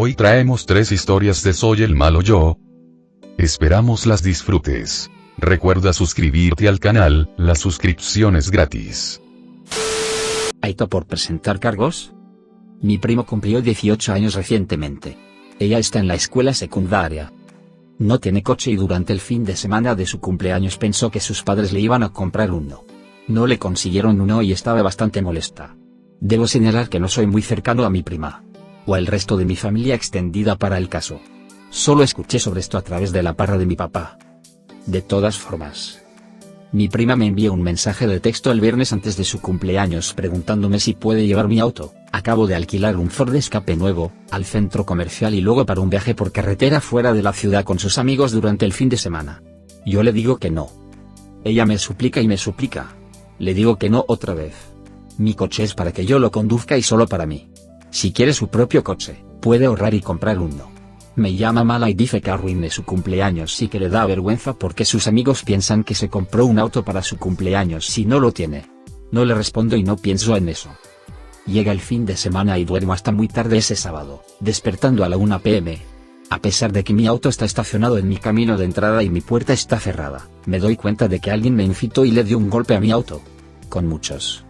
Hoy traemos 3 historias de Soy el malo yo. Esperamos las disfrutes. Recuerda suscribirte al canal, la suscripción es gratis. ¿Aito por presentar cargos? Mi primo cumplió 18 años recientemente. Ella está en la escuela secundaria. No tiene coche y durante el fin de semana de su cumpleaños pensó que sus padres le iban a comprar uno. No le consiguieron uno y estaba bastante molesta. Debo señalar que no soy muy cercano a mi prima, o al resto de mi familia extendida para el caso. Solo escuché sobre esto a través de la parra de mi papá. De todas formas, mi prima me envió un mensaje de texto el viernes antes de su cumpleaños preguntándome si puede llevar mi auto. Acabo de alquilar un Ford Escape nuevo, al centro comercial y luego para un viaje por carretera fuera de la ciudad con sus amigos durante el fin de semana. Yo le digo que no. Ella me suplica y me suplica. Le digo que no otra vez. Mi coche es para que yo lo conduzca y solo para mí. Si quiere su propio coche, puede ahorrar y comprar uno. Me llama mala y dice que arruiné su cumpleaños y que le da vergüenza porque sus amigos piensan que se compró un auto para su cumpleaños si no lo tiene. No le respondo y no pienso en eso. Llega el fin de semana y duermo hasta muy tarde ese sábado, despertando a la 1 p.m. A pesar de que mi auto está estacionado en mi camino de entrada y mi puerta está cerrada, me doy cuenta de que alguien me incitó y le dio un golpe a mi auto. Con muchos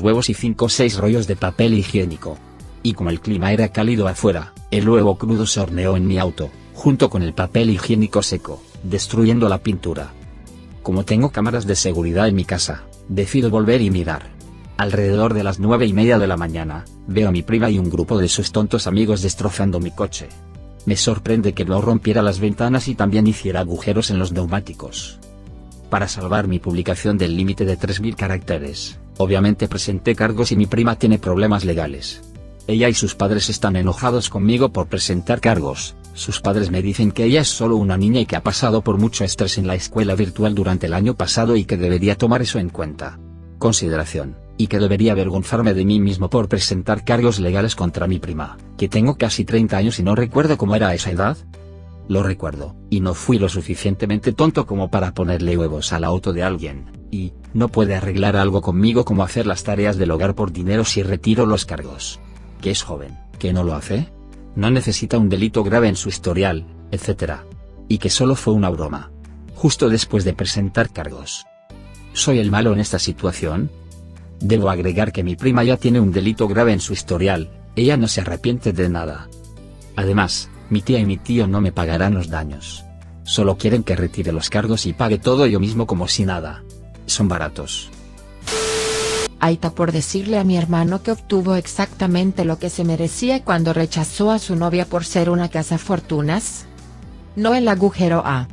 huevos y 5 o 6 rollos de papel higiénico. Y como el clima era cálido afuera, el huevo crudo se horneó en mi auto, junto con el papel higiénico seco, destruyendo la pintura. Como tengo cámaras de seguridad en mi casa, decido volver y mirar. Alrededor de las 9:30 de la mañana, veo a mi prima y un grupo de sus tontos amigos destrozando mi coche. Me sorprende que no rompiera las ventanas y también hiciera agujeros en los neumáticos. Para salvar mi publicación del límite de 3000 caracteres, obviamente presenté cargos y mi prima tiene problemas legales. Ella y sus padres están enojados conmigo por presentar cargos. Sus padres me dicen que ella es solo una niña y que ha pasado por mucho estrés en la escuela virtual durante el año pasado y que debería tomar eso en consideración, y que debería avergonzarme de mí mismo por presentar cargos legales contra mi prima, que tengo casi 30 años y no recuerdo cómo era a esa edad. Lo recuerdo, y no fui lo suficientemente tonto como para ponerle huevos al auto de alguien, y no puede arreglar algo conmigo como hacer las tareas del hogar por dinero si retiro los cargos. Que es joven, que no lo hace, no necesita un delito grave en su historial, etc. Y que solo fue una broma. Justo después de presentar cargos. ¿Soy el malo en esta situación? Debo agregar que mi prima ya tiene un delito grave en su historial, ella no se arrepiente de nada. Además, mi tía y mi tío no me pagarán los daños. Solo quieren que retire los cargos y pague todo yo mismo como si nada. Son baratos. Aita por decirle a mi hermano que obtuvo exactamente lo que se merecía cuando rechazó a su novia por ser una cazafortunas. No el agujero A.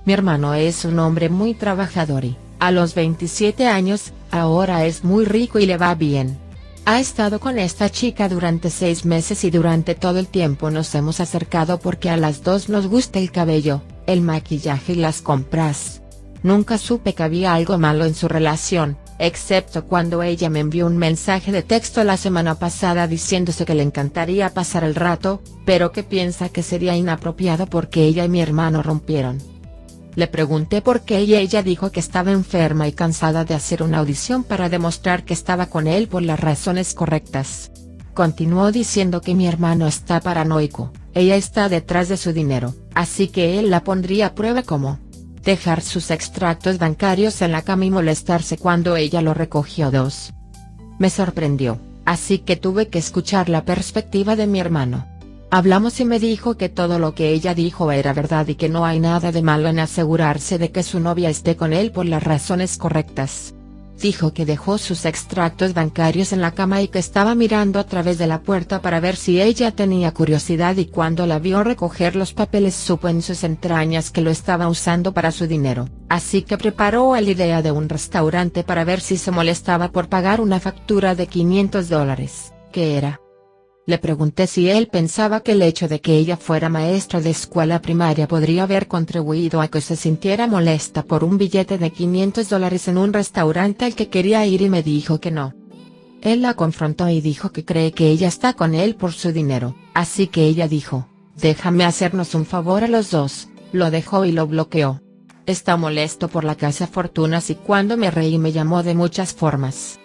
Mi hermano es un hombre muy trabajador y, a los 27 años, ahora es muy rico y le va bien. Ha estado con esta chica durante 6 meses y durante todo el tiempo nos hemos acercado porque a las dos nos gusta el cabello, el maquillaje y las compras. Nunca supe que había algo malo en su relación, excepto cuando ella me envió un mensaje de texto la semana pasada diciéndose que le encantaría pasar el rato, pero que piensa que sería inapropiado porque ella y mi hermano rompieron. Le pregunté por qué y ella dijo que estaba enferma y cansada de hacer una audición para demostrar que estaba con él por las razones correctas. Continuó diciendo que mi hermano está paranoico, ella está detrás de su dinero, así que él la pondría a prueba como dejar sus extractos bancarios en la cama y molestarse cuando ella lo recogió. 2. Me sorprendió, así que tuve que escuchar la perspectiva de mi hermano. Hablamos y me dijo que todo lo que ella dijo era verdad y que no hay nada de malo en asegurarse de que su novia esté con él por las razones correctas. Dijo que dejó sus extractos bancarios en la cama y que estaba mirando a través de la puerta para ver si ella tenía curiosidad y cuando la vio recoger los papeles supo en sus entrañas que lo estaba usando para su dinero, así que preparó la idea de un restaurante para ver si se molestaba por pagar una factura de $500, que era. Le pregunté si él pensaba que el hecho de que ella fuera maestra de escuela primaria podría haber contribuido a que se sintiera molesta por un billete de $500 en un restaurante al que quería ir y me dijo que no. Él la confrontó y dijo que cree que ella está con él por su dinero, así que ella dijo, déjame hacernos un favor a los dos, lo dejó y lo bloqueó. Está molesto por la cazafortunas y cuando me reí me llamó de muchas formas.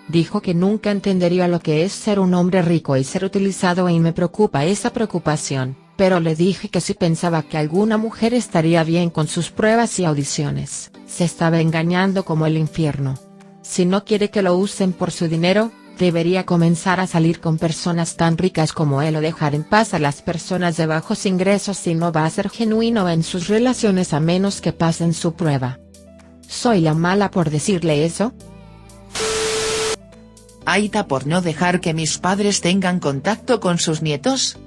Dijo que nunca entendería lo que es ser un hombre rico y ser utilizado, y me preocupa esa preocupación, pero le dije que si pensaba que alguna mujer estaría bien con sus pruebas y audiciones, se estaba engañando como el infierno. Si no quiere que lo usen por su dinero, debería comenzar a salir con personas tan ricas como él o dejar en paz a las personas de bajos ingresos si no va a ser genuino en sus relaciones a menos que pasen su prueba. ¿Soy la mala por decirle eso? Aita por no dejar que mis padres tengan contacto con sus nietos.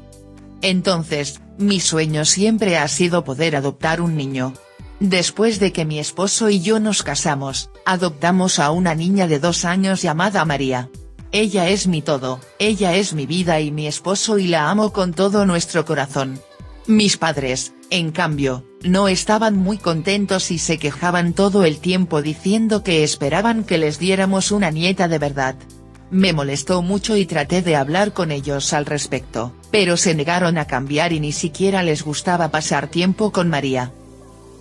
Entonces, mi sueño siempre ha sido poder adoptar un niño. Después de que mi esposo y yo nos casamos, adoptamos a una niña de 2 años llamada María. Ella es mi todo, ella es mi vida y mi esposo, y la amo con todo nuestro corazón. Mis padres, en cambio, no estaban muy contentos y se quejaban todo el tiempo diciendo que esperaban que les diéramos una nieta de verdad. Me molestó mucho y traté de hablar con ellos al respecto, pero se negaron a cambiar y ni siquiera les gustaba pasar tiempo con María.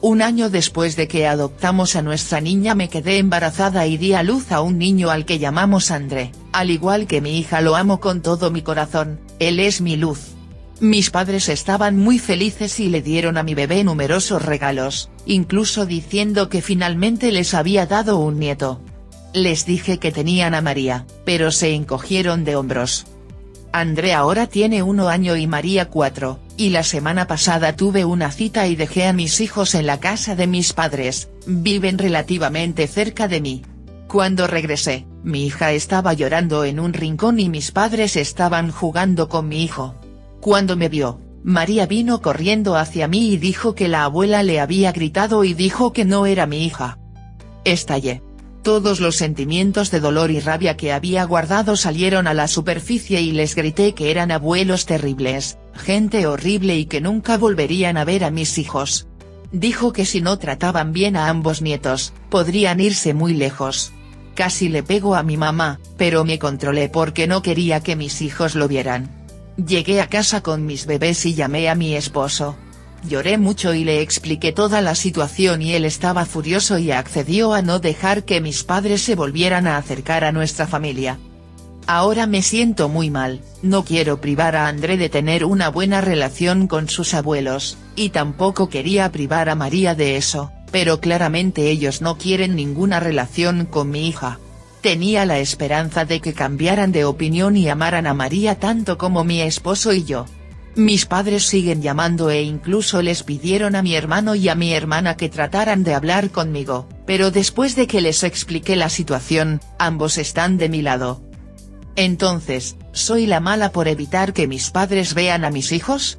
Un año después de que adoptamos a nuestra niña me quedé embarazada y di a luz a un niño al que llamamos André. Al igual que mi hija, lo amo con todo mi corazón, él es mi luz. Mis padres estaban muy felices y le dieron a mi bebé numerosos regalos, incluso diciendo que finalmente les había dado un nieto. Les dije que tenían a María, pero se encogieron de hombros. André ahora tiene 1 año y María 4, y la semana pasada tuve una cita y dejé a mis hijos en la casa de mis padres, viven relativamente cerca de mí. Cuando regresé, mi hija estaba llorando en un rincón y mis padres estaban jugando con mi hijo. Cuando me vio, María vino corriendo hacia mí y dijo que la abuela le había gritado y dijo que no era mi hija. Estallé. Todos los sentimientos de dolor y rabia que había guardado salieron a la superficie y les grité que eran abuelos terribles, gente horrible y que nunca volverían a ver a mis hijos. Dijo que si no trataban bien a ambos nietos, podrían irse muy lejos. Casi le pego a mi mamá, pero me controlé porque no quería que mis hijos lo vieran. Llegué a casa con mis bebés y llamé a mi esposo. Lloré mucho y le expliqué toda la situación y él estaba furioso y accedió a no dejar que mis padres se volvieran a acercar a nuestra familia. Ahora me siento muy mal, no quiero privar a André de tener una buena relación con sus abuelos, y tampoco quería privar a María de eso, pero claramente ellos no quieren ninguna relación con mi hija. Tenía la esperanza de que cambiaran de opinión y amaran a María tanto como mi esposo y yo. Mis padres siguen llamando e incluso les pidieron a mi hermano y a mi hermana que trataran de hablar conmigo, pero después de que les expliqué la situación, ambos están de mi lado. Entonces, ¿soy la mala por evitar que mis padres vean a mis hijos?